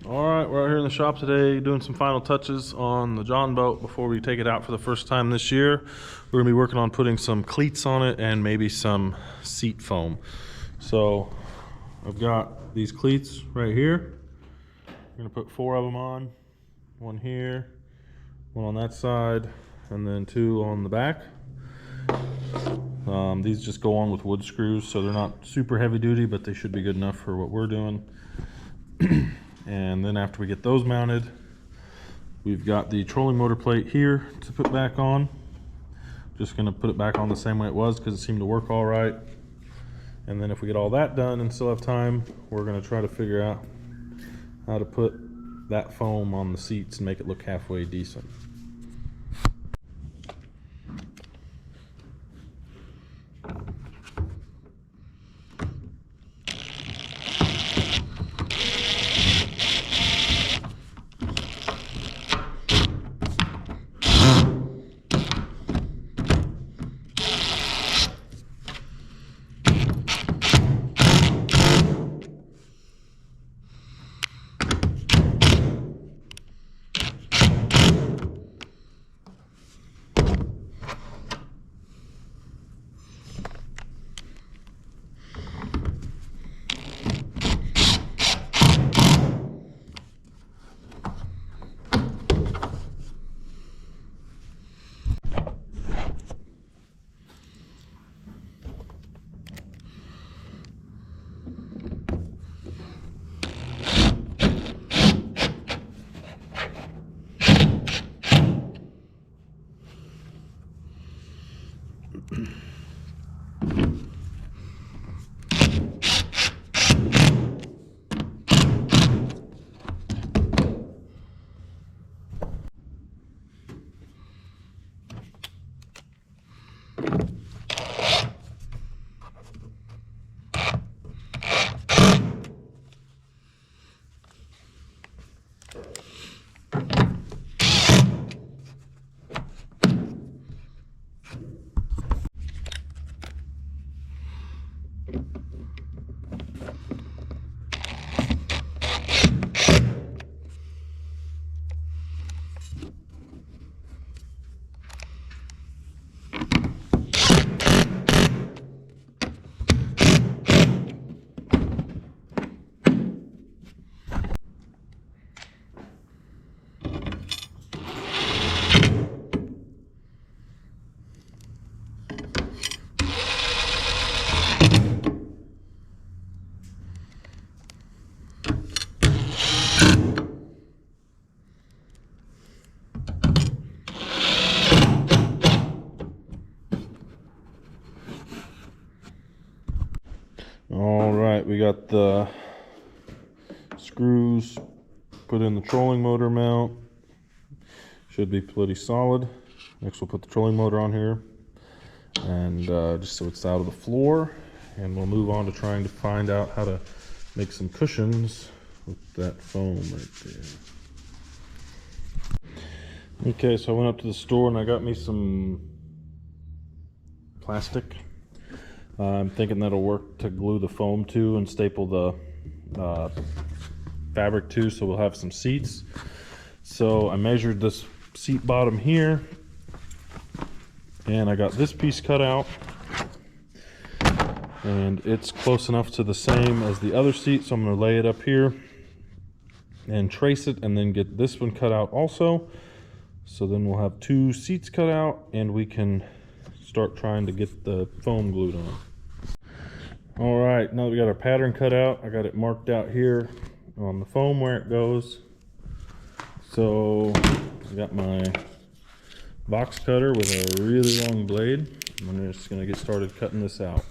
Alright, we're out here in the shop today doing some final touches on the John boat before we take it out for the first time this year. We're going to be working on putting some cleats on it and maybe some seat foam. So I've got these cleats right here. I'm going to put 4 of them on. One here, one on that side, and then 2 on the back. These just go on with wood screws, so they're not super heavy duty, but they should be good enough for what we're doing. And then after we get those mounted, we've got the trolling motor plate here to put back on. Just going to put it back on the same way it was because it seemed to work all right. And then if we get all that done and still have time, we're going to try to figure out how to put that foam on the seats and make it look halfway decent. Alright, we got the screws put in the trolling motor mount. Should be pretty solid. Next we'll put the trolling motor on here, and just so it's out of the floor, and we'll move on to trying to find out how to make some cushions with that foam right there. Okay, so I went up to the store and I got me some plastic. I'm thinking that'll work to glue the foam to and staple the fabric to, so we'll have some seats. So I measured this seat bottom here, and I got this piece cut out, and it's close enough to the same as the other seat, so I'm going to lay it up here and trace it, and then get this one cut out also. So then we'll have 2 seats cut out, and we can start trying to get the foam glued on. Alright, now that we got our pattern cut out, I got it marked out here on the foam where it goes. So I got my box cutter with a really long blade. I'm just going to get started cutting this out.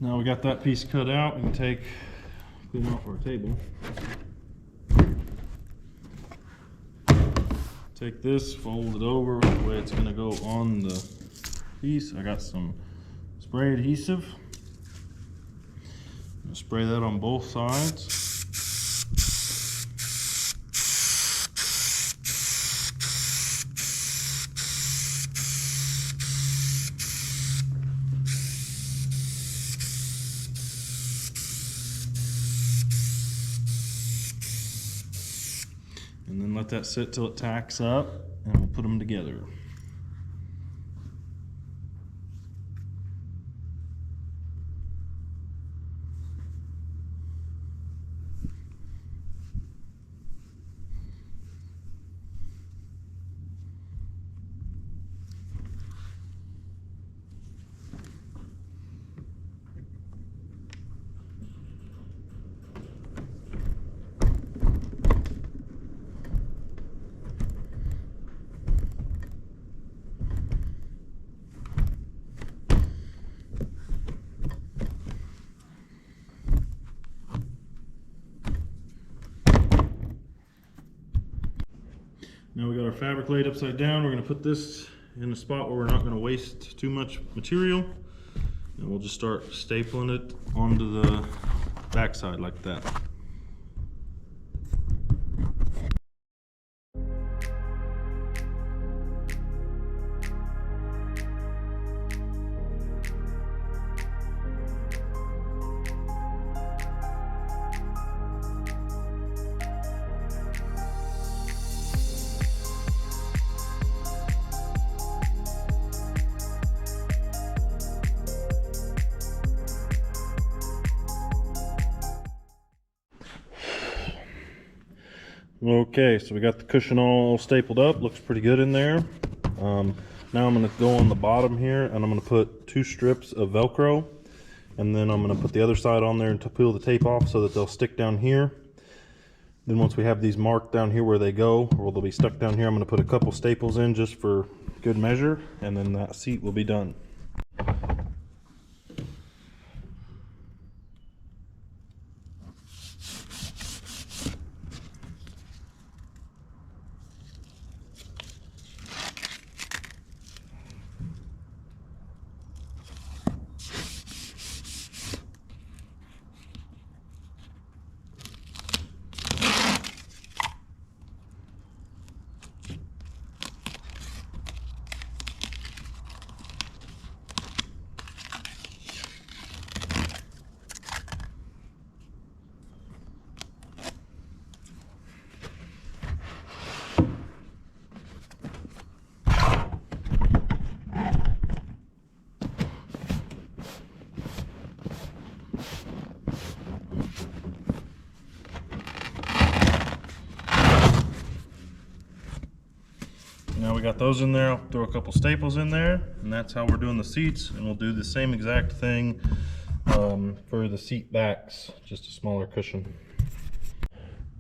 Now we got that piece cut out, we can clean off our table. Take this, fold it over the way it's gonna go on the piece. I got some spray adhesive. I'm gonna spray that on both sides. And then let that sit till it tacks up, and we'll put them together. Now we got our fabric laid upside down. We're going to put this in a spot where we're not going to waste too much material. And we'll just start stapling it onto the backside like that. Okay, so we got the cushion all stapled up. Looks pretty good in there. Now I'm going to go on the bottom here, and I'm going to put 2 strips of Velcro, and then I'm going to put the other side on there and to peel the tape off so that they'll stick down here. Then once we have these marked down here where they go, or they'll be stuck down here, I'm going to put a couple staples in just for good measure, and then that seat will be done. Now we got those in there. I'll throw a couple staples in there, and that's how we're doing the seats. And we'll do the same exact thing for the seat backs, just a smaller cushion.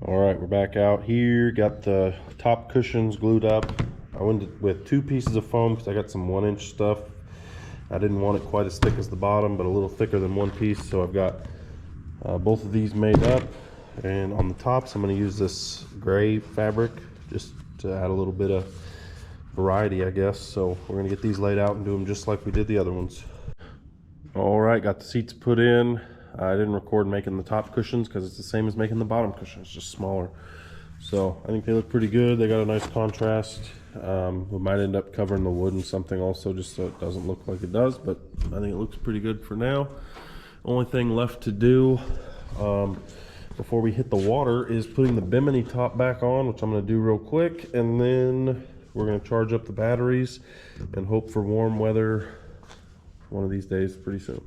All right, we're back out here. Got the top cushions glued up. I went with 2 pieces of foam because I got some 1-inch stuff. I didn't want it quite as thick as the bottom, but a little thicker than 1 piece. So I've got both of these made up. And on the tops, I'm going to use this gray fabric just to add a little bit of variety, I guess. So we're going to get these laid out and do them just like we did the other ones. All right, got the seats put in. I didn't record making the top cushions because it's the same as making the bottom cushions, just smaller. So I think they look pretty good. They got a nice contrast. We might end up covering the wood in something also, just so it doesn't look like it does, but I think it looks pretty good for now. Only thing left to do before we hit the water is putting the bimini top back on, which I'm going to do real quick, and then we're going to charge up the batteries and hope for warm weather one of these days pretty soon.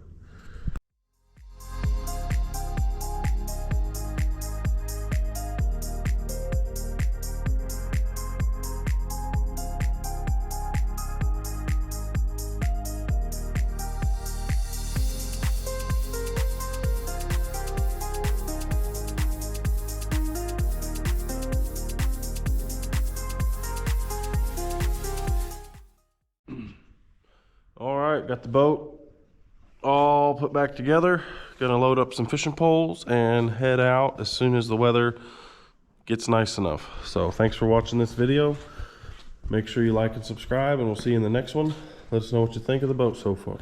All right, got the boat all put back together. Gonna load up some fishing poles and head out as soon as the weather gets nice enough. So thanks for watching this video. Make sure you like and subscribe, and we'll see you in the next one. Let us know what you think of the boat so far.